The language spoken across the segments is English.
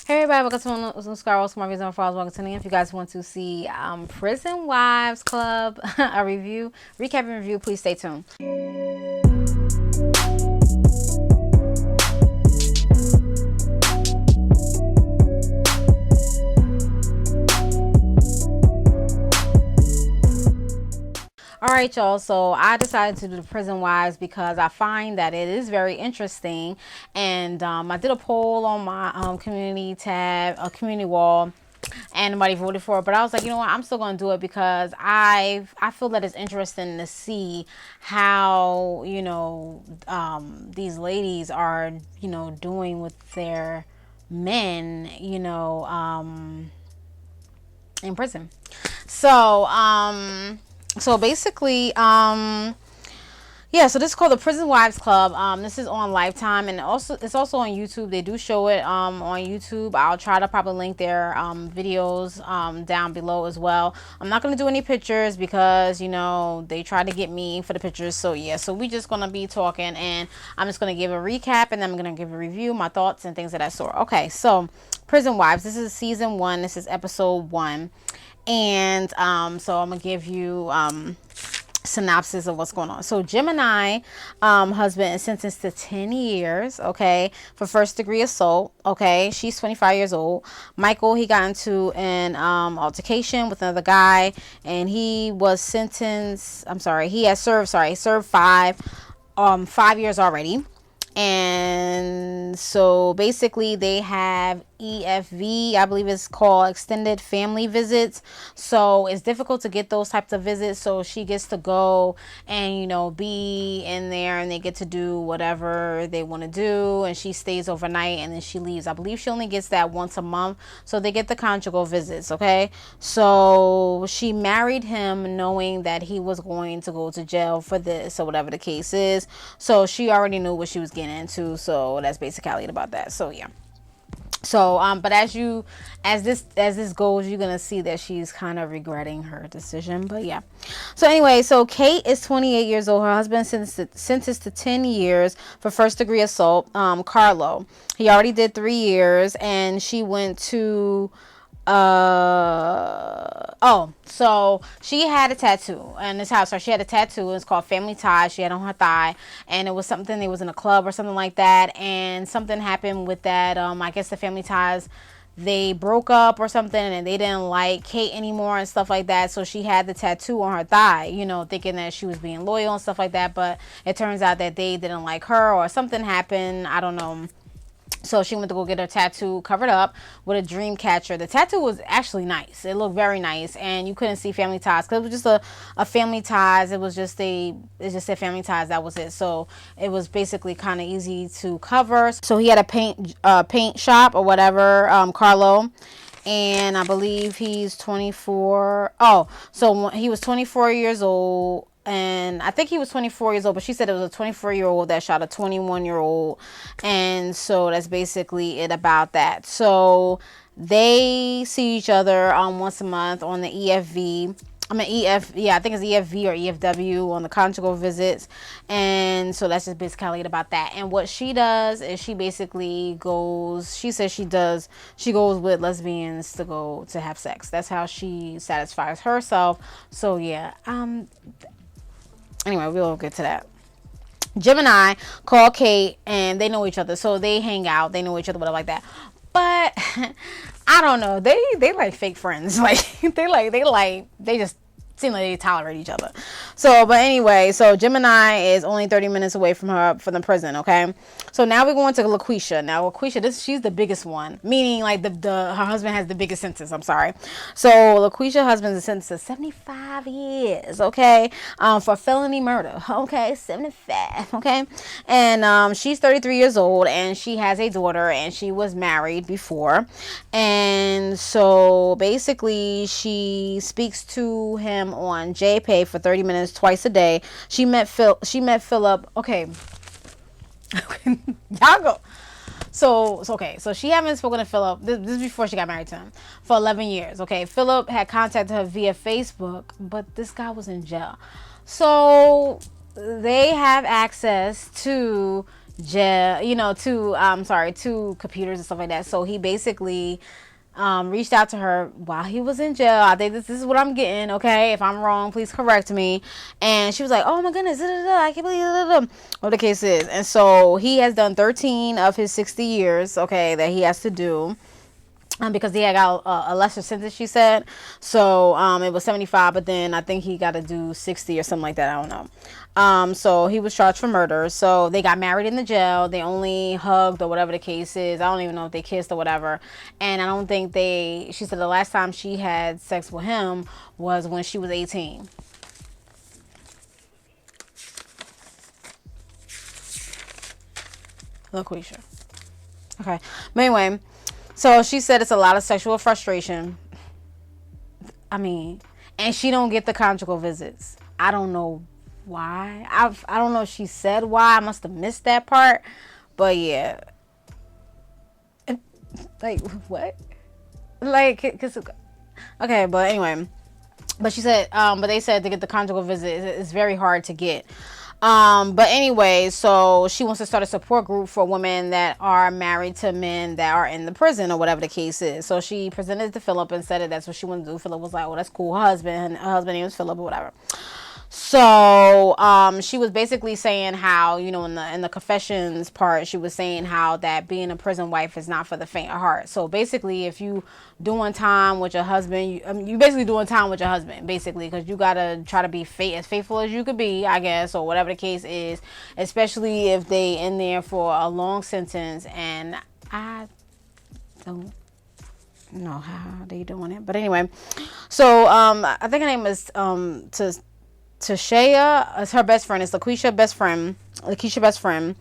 Hey everybody, welcome to Scarlet Smart Videos on Files. Welcome to the If you guys want to see Prison Wives Club, a review, recap and review, please stay tuned. Alright y'all, so I decided to do the Prison Wives because I find that it is very interesting, and I did a poll on my community tab, a community wall, and nobody voted for it, but I was like, you know what, I'm still gonna do it because I feel that it's interesting to see how, you know, these ladies are, you know, doing with their men, you know, in prison. So basically, yeah, so this is called the Prison Wives Club. This is on Lifetime, and it's also on YouTube. They do show it on YouTube. I'll try to probably link their videos down below as well. I'm not going to do any pictures because, you know, they tried to get me for the pictures. So yeah, so we just going to be talking, and I'm just going to give a recap, and then I'm going to give a review, my thoughts and things of that sort. Okay, so Prison Wives, this is season 1. This is episode 1. And so I'm gonna give you synopsis of what's going on. So Gemini husband is sentenced to 10 years, okay, for first degree assault. Okay, she's 25 years old. Michael, he got into an altercation with another guy, and he was sentenced, he served 5 years already. And so basically they have EFV, I believe it's called extended family visits. So it's difficult to get those types of visits. So she gets to go and, you know, be in there, and they get to do whatever they want to do. And she stays overnight and then she leaves. I believe she only gets that once a month. So they get the conjugal visits. Okay. So she married him knowing that he was going to go to jail for this or whatever the case is. So she already knew what she was getting into. So that's basically it about that. So yeah. So but as this goes, you're gonna see that she's kind of regretting her decision. But yeah, so anyway, so Kate is 28 years old. Her husband sentenced to 10 years for first degree assault. Carlo, he already did 3 years, and she went to so she had a tattoo in this house. So she had a tattoo. It's called Family Ties. She had on her thigh, and it was something. It was in a club or something like that, and something happened with that. I guess the Family Ties, they broke up or something, and they didn't like Kate anymore and stuff like that. So she had the tattoo on her thigh, you know, thinking that she was being loyal and stuff like that. But it turns out that they didn't like her, or something happened. I don't know. So she went to go get her tattoo covered up with a dream catcher. The tattoo was actually nice. It looked very nice, and you couldn't see Family Ties because it was just a Family Ties. It just said Family Ties. That was it. So it was basically kind of easy to cover. So he had a paint shop or whatever, Carlo. And I believe he's 24. Oh, so he was 24 years old. And I think he was 24 years old, but she said it was a 24-year-old that shot a 21-year-old. And so that's basically it about that. So they see each other once a month on the EFV. I think it's EFV or EFW on the conjugal visits. And so that's just basically about that. And what she does is she basically goes, she says she goes with lesbians to go to have sex. That's how she satisfies herself. So yeah, anyway, we'll get to that. Gemini call Kate, and they know each other, so they hang out. They know each other, whatever like that. But I don't know. They like fake friends. Like they just seem like they tolerate each other. So, but anyway, so Gemini is only 30 minutes away from the prison. Okay. So now we're going to Laquisha. Now Laquisha, she's the biggest one, meaning like her husband has the biggest sentence. I'm sorry. So Laquisha husband is sentenced to 75 years. Okay. For felony murder. Okay. 75. Okay. And she's 33 years old, and she has a daughter, and she was married before. And so basically she speaks to him on JPay for 30 minutes twice a day. She met Philip. Okay. Y'all go. So she haven't spoken to Philip. This is before she got married to him, for 11 years. Okay. Philip had contacted her via Facebook, but this guy was in jail. So they have access to, jail, two computers and stuff like that. So he basically reached out to her while he was in jail. I think this is what I'm getting. Okay, if I'm wrong, please correct me. And she was like, "Oh my goodness, I can't believe what the case is." And so he has done 13 of his 60 years. Okay, that he has to do. Because he had got a lesser sentence, she said. So it was 75, but then I think he got to do 60 or something like that. I don't know. So he was charged for murder. So they got married in the jail. They only hugged or whatever the case is. I don't even know if they kissed or whatever. And I don't think she said the last time she had sex with him was when she was 18. Laquisha. Okay. But anyway, so she said it's a lot of sexual frustration. I mean, and she don't get the conjugal visits. I don't know why. I don't know if she said why. I must have missed that part. But yeah. Like, what? Like, cause, okay, but anyway. But she said, but they said to get the conjugal visit, it's very hard to get. But anyway, so she wants to start a support group for women that are married to men that are in the prison or whatever the case is. So she presented to Philip and said that's what she wanted to do. Philip was like, well, that's cool. Her husband name was Philip or whatever. So she was basically saying how, in the confessions part, she was saying how that being a prison wife is not for the faint of heart. So basically, if you doing time with your husband, you basically doing time with your husband, basically, because you gotta try to be as faithful as you could be, I guess, or whatever the case is, especially if they in there for a long sentence. And I don't know how they doing it, but anyway, so I think her name is Tashaya is her best friend. It's Laquisha best friend.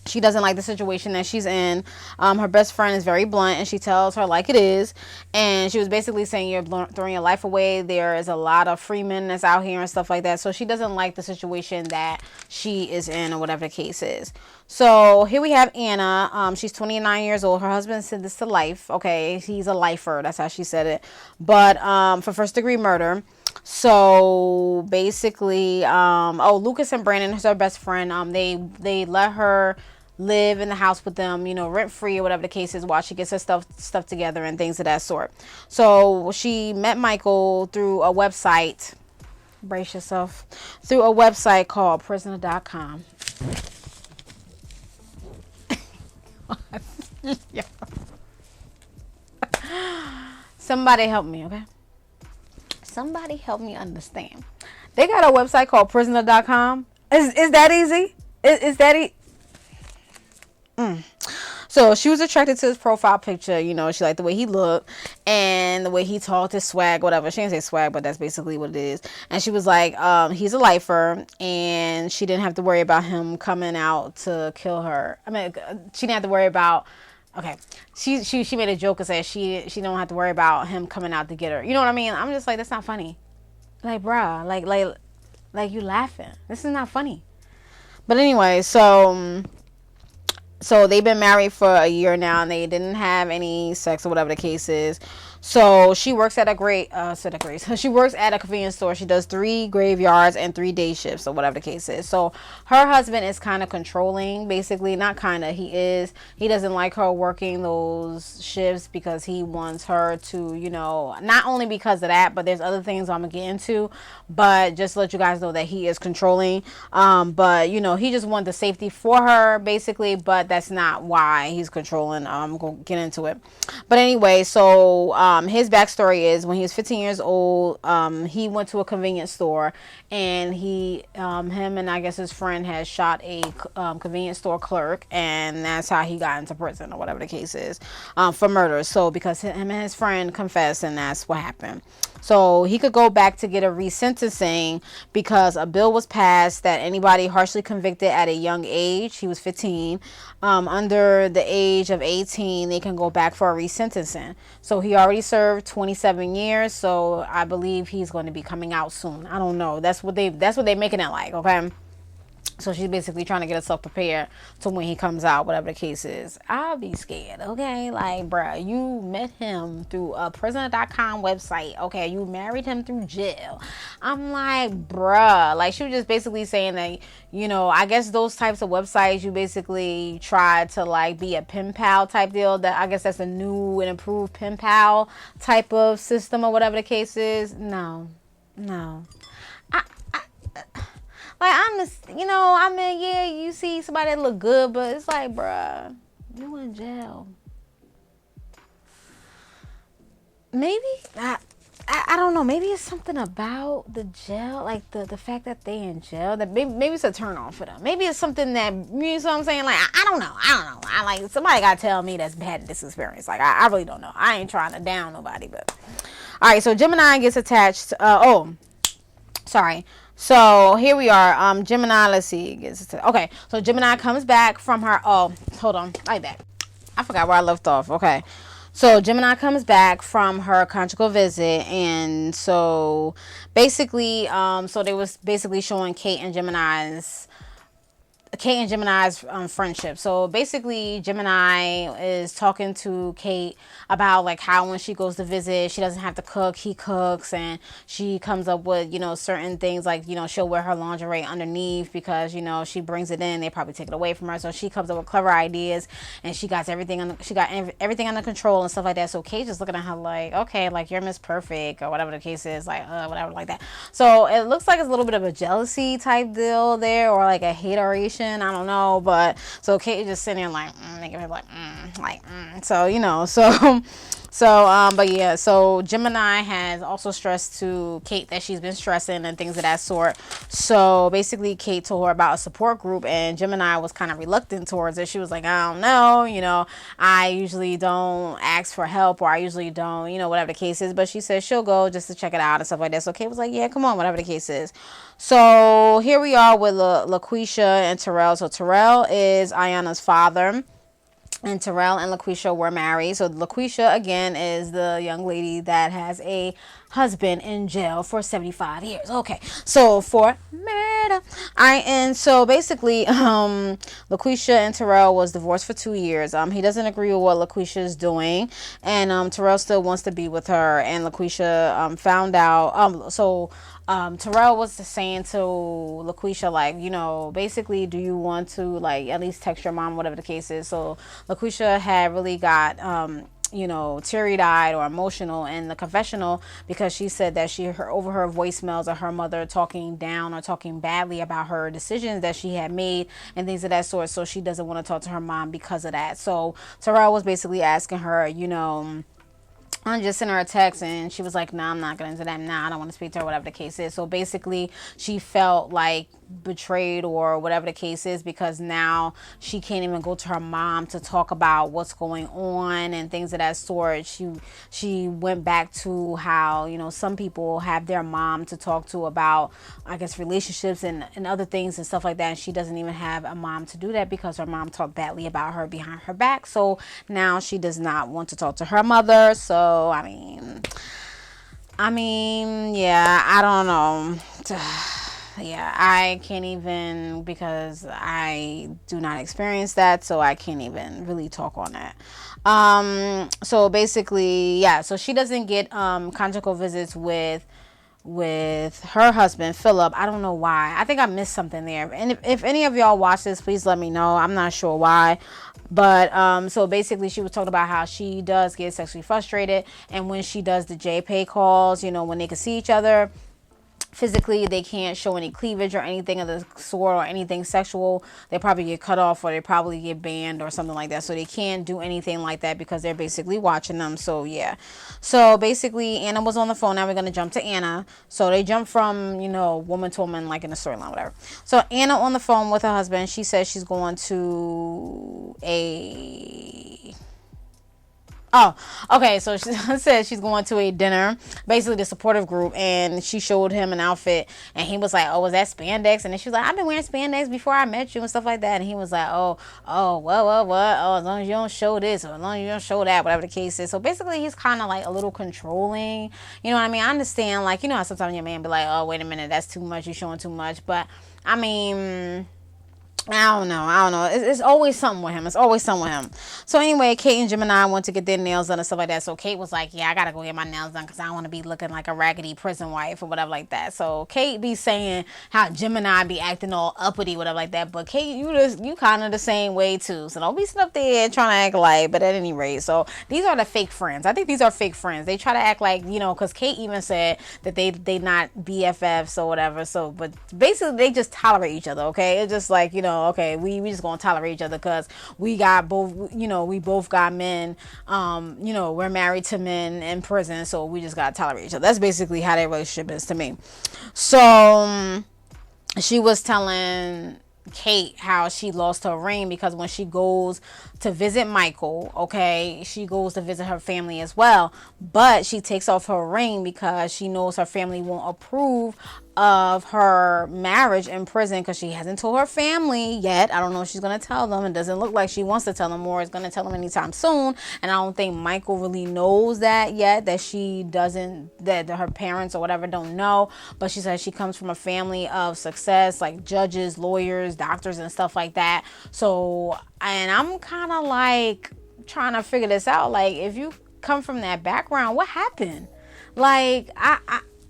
She doesn't like the situation that she's in. Her best friend is very blunt, and she tells her like it is. And she was basically saying, you're throwing your life away. There is a lot of free men that's out here and stuff like that. So she doesn't like the situation that she is in or whatever the case is. So here we have Anna. She's 29 years old. Her husband said this to life. Okay, he's a lifer. That's how she said it. But for first degree murder. So basically, Lucas and Brandon is her best friend. They let her live in the house with them, rent free or whatever the case is, while she gets her stuff together and things of that sort. So she met Michael through a website. Brace yourself. Through a website called prisoner.com. Yeah. Somebody help me, okay? Somebody help me understand. They got a website called prisoner.com. Is that easy? Is that easy? So she was attracted to his profile picture. She liked the way he looked and the way he talked, his swag, whatever. She didn't say swag, but that's basically what it is. And she was like, he's a lifer, and she didn't have to worry about him coming out to kill her. I mean, she didn't have to worry about. Okay, she made a joke and said she don't have to worry about him coming out to get her. You know what I mean? I'm just like, that's not funny. Like, bruh, like you laughing. This is not funny. But anyway, so they've been married for a year now, and they didn't have any sex or whatever the case is. So she works at she works at a convenience store. She does 3 graveyards and 3 day shifts or whatever the case is. So her husband is kind of controlling, basically. Not kind of, he is. He doesn't like her working those shifts because he wants her to, not only because of that, but there's other things I'm gonna get into. But just to let you guys know that he is controlling. But he just wants the safety for her, basically. But that's not why he's controlling. I'm gonna get into it. But anyway, so his backstory is when he was 15 years old, he went to a convenience store, and him and I guess his friend had shot a convenience store clerk, and that's how he got into prison or whatever the case is, for murder. So because him and his friend confessed, and that's what happened. So he could go back to get a resentencing because a bill was passed that anybody harshly convicted at a young age, he was 15, under the age of 18, they can go back for a resentencing. So he already served 27 years, so I believe he's going to be coming out soon. I don't know. That's what they're making it like, okay? So she's basically trying to get herself prepared to when he comes out, whatever the case is. I'll be scared, okay? Like, bruh, you met him through a prisoner.com website, okay? You married him through jail. I'm like, bruh. Like, she was just basically saying that, you know, I guess those types of websites, you basically try to, like, be a pen pal type deal. That I guess that's a new and improved pen pal type of system or whatever the case is. No. Like, I'm just, you know, I mean, yeah, you see somebody that look good, but it's like, bruh, you in jail. Maybe, I don't know, maybe it's something about the jail, like the fact that they in jail, that maybe it's a turn on for them. Maybe it's something that, you know what I'm saying? Like, I don't know. I like, somebody got to tell me that's had this experience. Like, I really don't know. I ain't trying to down nobody, but. All right, so Gemini gets attached. Sorry. So here we are. Gemini, let's see. Okay, so Gemini comes back from her. Oh, hold on. Right back. I forgot where I left off. Okay. So Gemini comes back from her conjugal visit, and so basically, so they was basically showing Kate and Gemini's friendship. So basically, Gemini is talking to Kate about like how when she goes to visit, she doesn't have to cook, he cooks, and she comes up with, you know, certain things like, you know, she'll wear her lingerie underneath because, you know, she brings it in, they probably take it away from her. So she comes up with clever ideas, and she got everything under control and stuff like that. So Kate just looking at her like, okay, like you're Miss Perfect or whatever the case is, like whatever like that. So it looks like it's a little bit of a jealousy type deal there, or like a hateration. I don't know, but so Kate is just sitting there like, so, you know, but yeah, so Gemini has also stressed to Kate that she's been stressing and things of that sort. So basically, Kate told her about a support group, and Gemini was kind of reluctant towards it. She was like, I don't know, you know, I usually don't ask for help, or I usually don't, you know, whatever the case is. But she said she'll go just to check it out and stuff like that. So Kate was like, yeah, come on, whatever the case is. So here we are with Laquisha and Terrell. So Terrell is Ayana's father, and Terrell and Laquisha were married. So Laquisha, again, is the young lady that has a husband in jail for 75 years. Okay, so for murder. And so basically, Laquisha and Terrell was divorced for 2 years. He doesn't agree with what Laquisha is doing, and Terrell still wants to be with her. And Laquisha found out. Terrell was saying to Laquisha, like, you know, basically, do you want to, like, at least text your mom, whatever the case is. So Laquisha had really got, you know, teary-eyed or emotional in the confessional, because she said that she overheard voicemails of her mother talking down or talking badly about her decisions that she had made and things of that sort. So she doesn't want to talk to her mom because of that. So Terrell was basically asking her, you know, I just sent her a text, and she was like, nah, I'm not going into that. Nah, I don't want to speak to her, whatever the case is. So basically, she felt like betrayed or whatever the case is, because now she can't even go to her mom to talk about what's going on and things of that sort. She went back to how, you know, some people have their mom to talk to about, I guess, relationships and other things and stuff like that. And she doesn't even have a mom to do that because her mom talked badly about her behind her back. So now she does not want to talk to her mother. So, I mean, yeah, I don't know. Yeah, I can't even, because I do not experience that, so I can't even really talk on that. So basically, yeah, so she doesn't get conjugal visits with her husband Philip. I don't know why. I think I missed something there, and if any of y'all watch this, please let me know. I'm not sure why. But so basically, she was talking about how she does get sexually frustrated, and when she does the JPay calls, you know, when they can see each other physically, they can't show any cleavage or anything of the sort, or anything sexual. They probably get cut off, or they probably get banned or something like that. So they can't do anything like that because they're basically watching them. So yeah, so basically Anna was on the phone. Now we're gonna jump to Anna. So they jump from, you know, woman to woman, like in a storyline, whatever. So Anna on the phone with her husband. She says she's going to so she said she's going to a dinner, basically the supportive group, and she showed him an outfit, and he was like, oh, was that spandex? And then she was like, I've been wearing spandex before I met you and stuff like that. And he was like, what? Oh, as long as you don't show this, or as long as you don't show that, whatever the case is. So basically, he's kind of like a little controlling. You know what I mean? I understand, like, you know how sometimes your man be like, oh, wait a minute, that's too much, you're showing too much. But I mean, I don't know. It's always something with him. It's always something with him. So anyway, Kate and Gemini went to get their nails done and stuff like that. So Kate was like, yeah, I gotta go get my nails done because I don't want to be looking like a raggedy prison wife or whatever like that. So Kate be saying how Gemini be acting all uppity, whatever like that. But Kate, you kind of the same way too. So don't be sitting up there trying to act like, but at any rate. So these are the fake friends. I think these are fake friends. They try to act like, because Kate even said that they not BFFs or whatever. So, but basically they just tolerate each other, okay? It's just like, okay, we just gonna tolerate each other because we got both, we both got men, we're married to men in prison, so we just gotta tolerate each other. That's basically how their relationship is to me. So she was telling Kate how she lost her ring because when she goes to visit Michael, okay, she goes to visit her family as well, but she takes off her ring because she knows her family won't approve of her marriage in prison because she hasn't told her family yet. I don't know if she's going to tell them. It doesn't look like she wants to tell them or is going to tell them anytime soon. And I don't think Michael really knows that yet, that she doesn't, that her parents or whatever don't know. But she says she comes from a family of success, like judges, lawyers, doctors, and stuff like that. So, and I'm kind of like trying to figure this out. Like, if you come from that background, what happened? Like,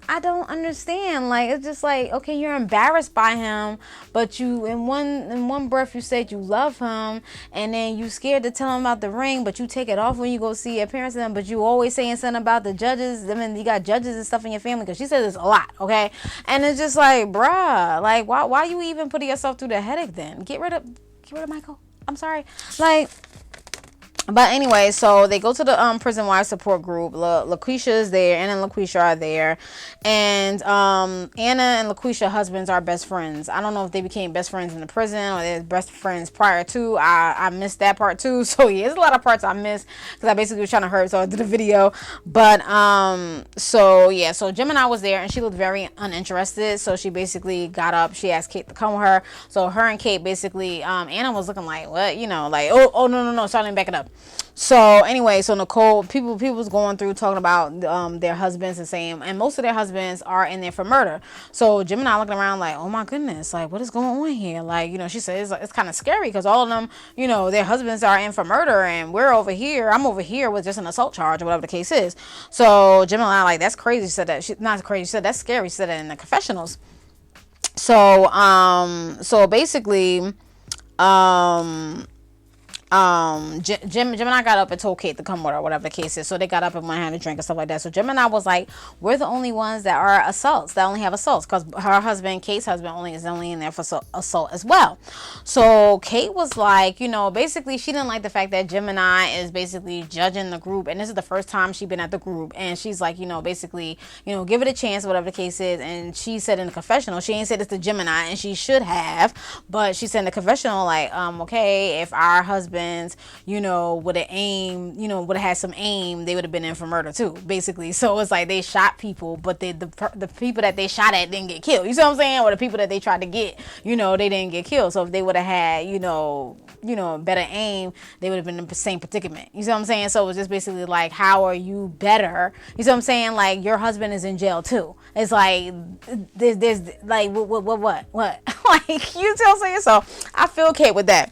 I don't understand. Like, it's just like, okay, you're embarrassed by him, but you in one breath you said you love him, and then you scared to tell him about the ring, but you take it off when you go see your parents and them, but you always saying something about the judges. I mean, you got judges and stuff in your family, because she says it's a lot, okay? And it's just like, bruh, like, why you even putting yourself through the headache then? Get rid of Michael. I'm sorry. Like, but anyway, so they go to the prison wife support group. Laquisha is there. Anna and Laquisha are there. And Anna and Laquisha husbands are best friends. I don't know if they became best friends in the prison or they're best friends prior to. I missed that part too. So yeah, there's a lot of parts I missed because I basically was trying to hurry, so I did a video. But so yeah, so Gemini was there and she looked very uninterested. So she basically got up. She asked Kate to come with her. So her and Kate basically, Anna was looking like, what, like, oh no, sorry, let me back it up. So anyway, so Nicole, people was going through talking about their husbands and saying, and most of their husbands are in there for murder. So Gemini looking around like, oh my goodness, like, what is going on here? Like, she said it's kind of scary because all of them, their husbands are in for murder, and I'm over here with just an assault charge or whatever the case is. So Gemini, like, that's crazy. She said that. Not crazy. She said that's scary. She said that in the confessionals. So so basically, Gemini got up and told Kate to come with her, whatever the case is. So they got up and went and had a drink and stuff like that. So Gemini was like, we're the only ones that are assaults, that only have assaults, because her husband, Kate's husband, is only in there for assault as well. So Kate was like, basically she didn't like the fact that Gemini is basically judging the group, and this is the first time she's been at the group, and she's like, basically, give it a chance, whatever the case is. And she said in the confessional, she ain't said it's to Gemini, and she should have, but she said in the confessional, like, okay, if our husband, would have aimed, would have had some aim, they would have been in for murder too, basically. So it's like they shot people, but the people that they shot at didn't get killed. You see what I'm saying? Or the people that they tried to get, they didn't get killed. So if they would have had, better aim, they would have been in the same predicament. You see what I'm saying? So it's just basically like, how are you better? You see what I'm saying? Like, your husband is in jail too. It's like, there's like, what? Like, you see what I'm saying? So I feel Kate with that.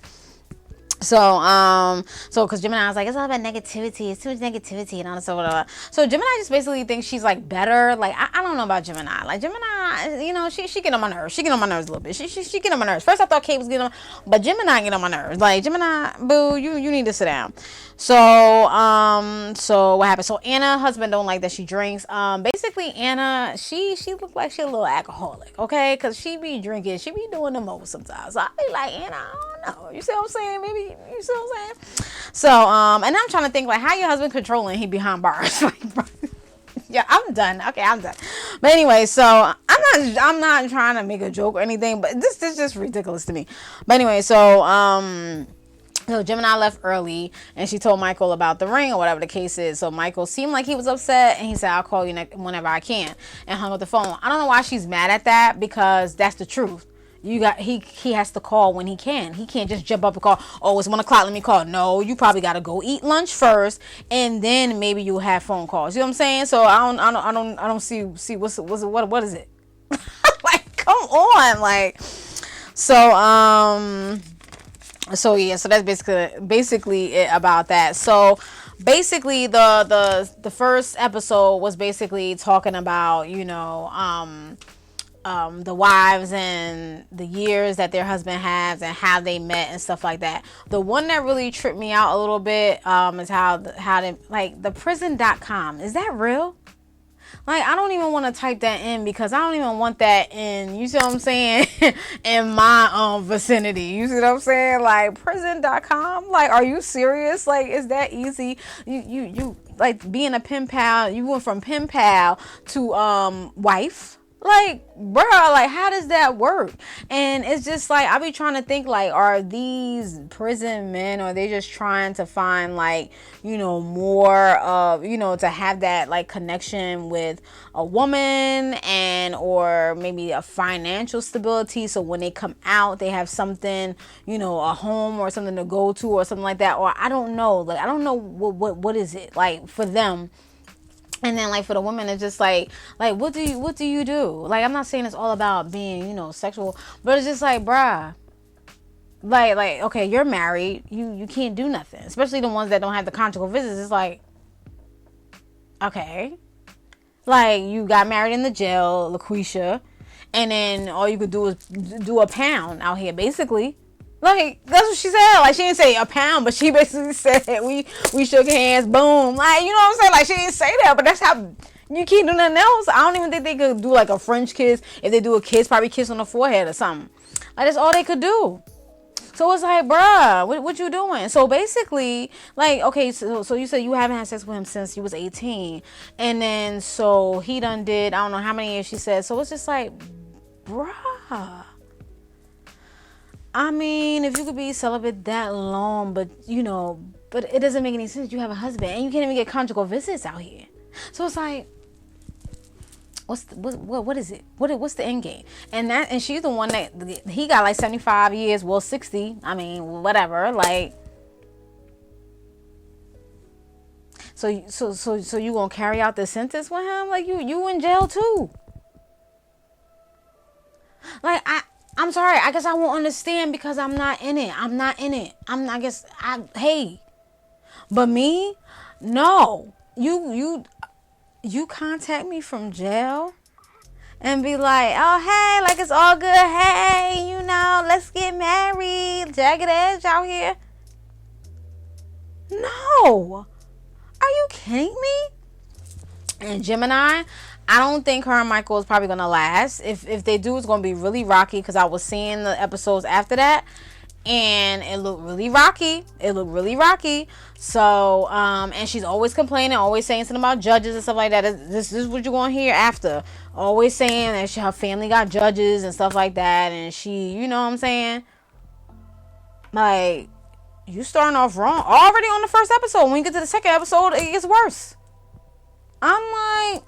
So because Gemini was like, it's all about negativity, it's too much negativity and all this stuff, whatever. So Gemini just basically thinks she's like better. Like, I don't know about Gemini. Like, Gemini, she get on my nerves. She get on my nerves a little bit. She get on my nerves. First I thought Kate was getting on, but Gemini get on my nerves. Like, Gemini, boo, you need to sit down. So what happened? So Anna, husband don't like that she drinks. Basically Anna, she look like she a little alcoholic, okay? Cause she be drinking, she be doing the most sometimes. So I be like, Anna, I don't know. You see what I'm saying? Maybe, you see what I'm saying? So, and I'm trying to think, like, how your husband controlling he behind bars? Like, bro. Yeah, I'm done. Okay, I'm done. But anyway, so I'm not trying to make a joke or anything, but this is just ridiculous to me. But anyway, so Gemini left early, and she told Michael about the ring or whatever the case is. So Michael seemed like he was upset, and he said, I'll call you whenever I can, and hung up the phone. I don't know why she's mad at that, because that's the truth. He has to call when he can. He can't just jump up and call, oh, it's 1 o'clock, let me call. No, you probably got to go eat lunch first, and then maybe you'll have phone calls. You know what I'm saying? So I don't see what is it? Like, come on, like. So yeah, so that's basically it about that. So basically the first episode was basically talking about, the wives and the years that their husband has and how they met and stuff like that. The one that really tripped me out a little bit is how they, like, the prison.com. Is that real? Like, I don't even want to type that in because I don't even want that in, you see what I'm saying, in my vicinity. You see what I'm saying? Like, prison.com? Like, are you serious? Like, is that easy? You like, being a pen pal, you went from pen pal to wife? Like, bruh, like, how does that work? And it's just like, I be trying to think, like, are these prison men, or are they just trying to find, like, more of, to have that, like, connection with a woman, and or maybe a financial stability, so when they come out they have something, a home or something to go to or something like that. Or I don't know, like, I don't know what is it like for them. And then, like, for the women, it's just like what do you do? Like, I'm not saying it's all about being, sexual, but it's just like, bruh, like, okay, you're married, you can't do nothing, especially the ones that don't have the conjugal visits. It's like, okay, like, you got married in the jail, Laquisha, and then all you could do is do a pound out here, basically. Like, that's what she said. Like, she didn't say a pound, but she basically said we shook hands, boom. Like, you know what I'm saying? Like, she didn't say that, but that's how, you can't do nothing else. I don't even think they could do, like, a French kiss. If they do a kiss, probably kiss on the forehead or something. Like, that's all they could do. So it's like, bruh, what you doing? So basically, like, okay, so you said you haven't had sex with him since you was 18. And then, so he done did, I don't know how many years she said. So it's just like, bruh. I mean, if you could be celibate that long, but it doesn't make any sense. You have a husband and you can't even get conjugal visits out here. So it's like, what is it? What's the end game? And she's the one that he got like 75 years, well, 60. I mean, whatever. Like, so you gonna carry out the sentence with him? Like, you in jail too. Like, I'm sorry. I guess I won't understand because I'm not in it. Hey. But me? No. You contact me from jail and be like, oh, hey, like, it's all good. Hey, let's get married. Jagged edge out here. No. Are you kidding me? And Gemini, I don't think her and Michael is probably going to last. If they do, it's going to be really rocky, because I was seeing the episodes after that, and it looked really rocky. So, and she's always complaining, always saying something about judges and stuff like that. This is what you're going to hear after. Always saying that her family got judges and stuff like that, and she, you know what I'm saying? Like, you starting off wrong already on the first episode. When you get to the second episode, it gets worse. I'm like,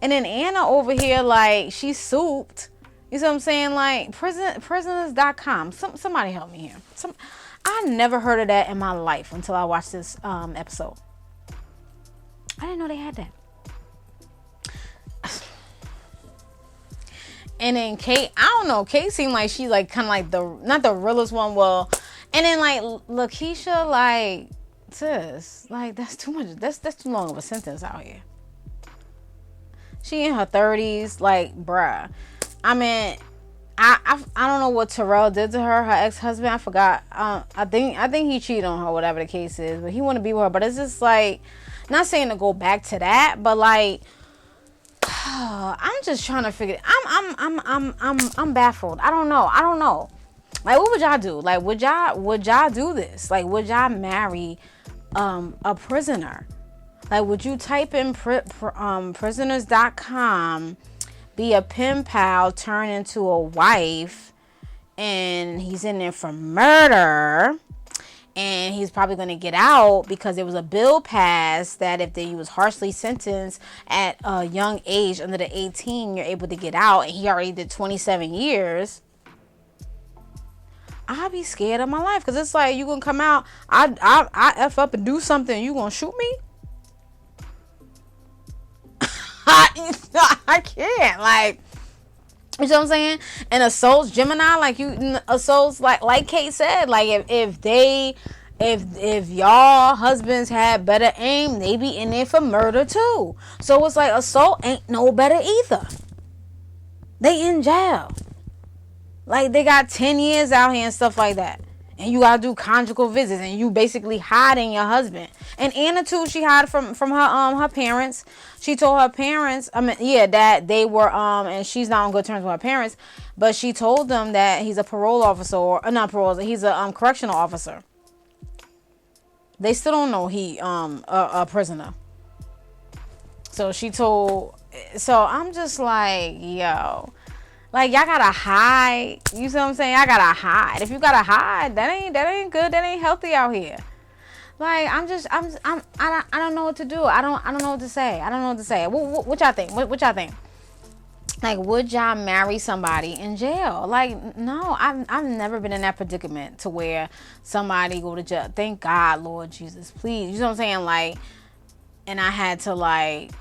and then Anna over here, like, she's souped. You see what I'm saying? Like, prisoners.com. Somebody help me here. I never heard of that in my life until I watched this episode. I didn't know they had that. And then Kate, I don't know. Kate seemed like she, like, kind of like not the realest one. Well, and then, like, Laquisha, like, sis, like, that's too much. That's too long of a sentence out here. She in her 30s, like, bruh. I mean, I don't know what Terrell did to her ex-husband. I forgot. I think he cheated on her, whatever the case is. But he want to be with her. But it's just like, not saying to go back to that, but like, I'm just trying to figure. I'm baffled. I don't know. Like, what would y'all do? Like, would y'all do this? Like, would y'all marry a prisoner? Like, would you type in prisoners.com, be a pen pal, turn into a wife, and he's in there for murder, and he's probably going to get out because there was a bill passed that if he was harshly sentenced at a young age, under the 18, you're able to get out, and he already did 27 years. I'd be scared of my life, because it's like, you gonna come out, I F up and do something, you gonna shoot me? I can't. Like, You know what I'm saying? And assaults Gemini, like you assaults, like Kate said, like if y'all husbands had better aim, they be in there for murder too. So it's like assault ain't no better either. They in jail. Like they got 10 years out here and stuff like that. And you gotta do conjugal visits, and you basically hiding your husband. And Anna too, she hid from her parents. She told her parents, that they were and she's not on good terms with her parents, but she told them that he's a parole officer, or not parole, he's a correctional officer. They still don't know he a prisoner. So she told. So I'm just like, yo. Like, y'all gotta hide. You see what I'm saying? I gotta hide. If you gotta hide, that ain't good. That ain't healthy out here. Like, I don't know what to do. I don't know what to say. I don't know what to say. What y'all think? What y'all think? Like, would y'all marry somebody in jail? Like, no, I've never been in that predicament to where somebody go to jail. Thank God, Lord Jesus, please. You know what I'm saying? Like, and I had to like,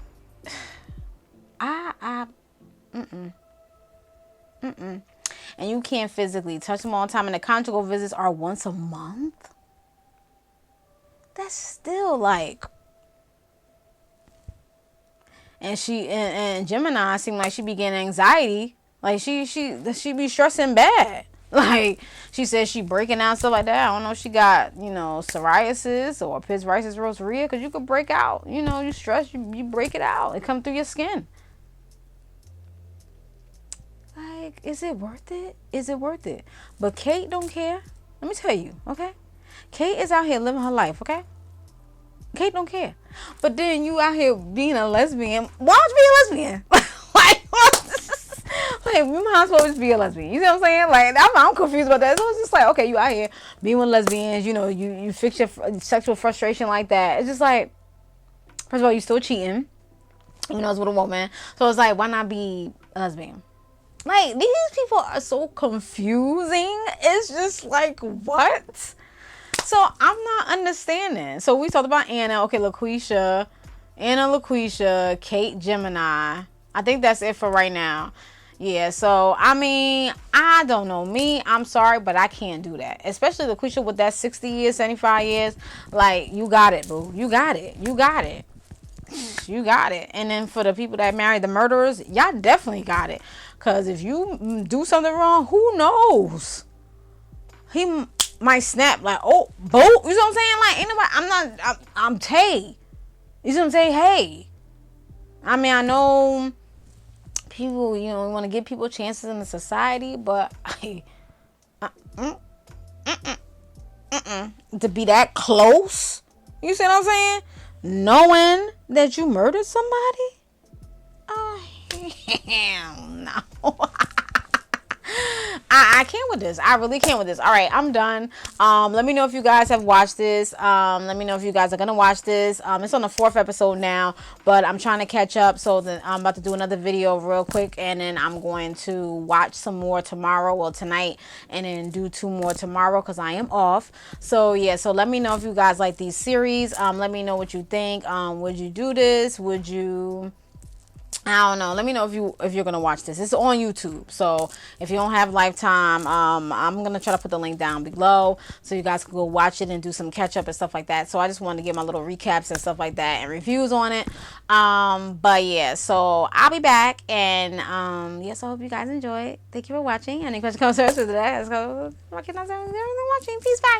and you can't physically touch them all the time, and the conjugal visits are once a month. That's still like. And and Gemini seemed like she be getting anxiety, like she be stressing bad. Like she says she breaking out, stuff like that. I don't know if she got psoriasis or psoriasis rosacea, because you could break out. You stress, you break it out. It come through your skin. Like, is it worth it? Is it worth it? But Kate don't care. Let me tell you, okay? Kate is out here living her life, okay? Kate don't care. But then you out here being a lesbian. Why would you be a lesbian? like you might as well just be a lesbian. You see what I'm saying? Like, I'm confused about that. So it's just like, okay, you out here being with lesbians. You fix your sexual frustration like that. It's just like, first of all, you still cheating. It's with a woman. So it's like, why not be a lesbian? Like, these people are so confusing. It's just like, what? So I'm not understanding. So we talked about Anna. Okay, Laquisha, Kate, Gemini. I think that's it for right now. Yeah, so, I mean, I don't know. Me, I'm sorry, but I can't do that. Especially Laquisha with that 60 years, 75 years. Like, you got it, boo. You got it. You got it. You got it. And then for the people that married the murderers, y'all definitely got it. Because if you do something wrong, who knows? He might snap like, oh, boat. You know what I'm saying? Like, ain't nobody, I'm Tay. You see what I'm saying? Hey. I mean, I know people, want to give people chances in the society, but to be that close, you see what I'm saying? Knowing that you murdered somebody? Oh, hell no. I can't with this. I really can't with this. All right, I'm done. Let me know if you guys have watched this. Let me know if you guys are gonna watch this. It's on the 4th episode now, but I'm trying to catch up. So then I'm about to do another video real quick, and then I'm going to watch some more tomorrow, well tonight, and then do 2 more tomorrow because I am off. So yeah, so let me know if you guys like these series. Let me know what you think. Would you do this? Would you? I don't know. Let me know if you're gonna watch this. It's on YouTube, so if you don't have Lifetime, I'm gonna try to put the link down below so you guys can go watch it and do some catch up and stuff like that. So I just wanted to get my little recaps and stuff like that and reviews on it. But yeah, so I'll be back, and yes, I hope you guys enjoy it. Thank you for watching. Any questions, comments, for today? Let's go. Watching. Peace. Bye.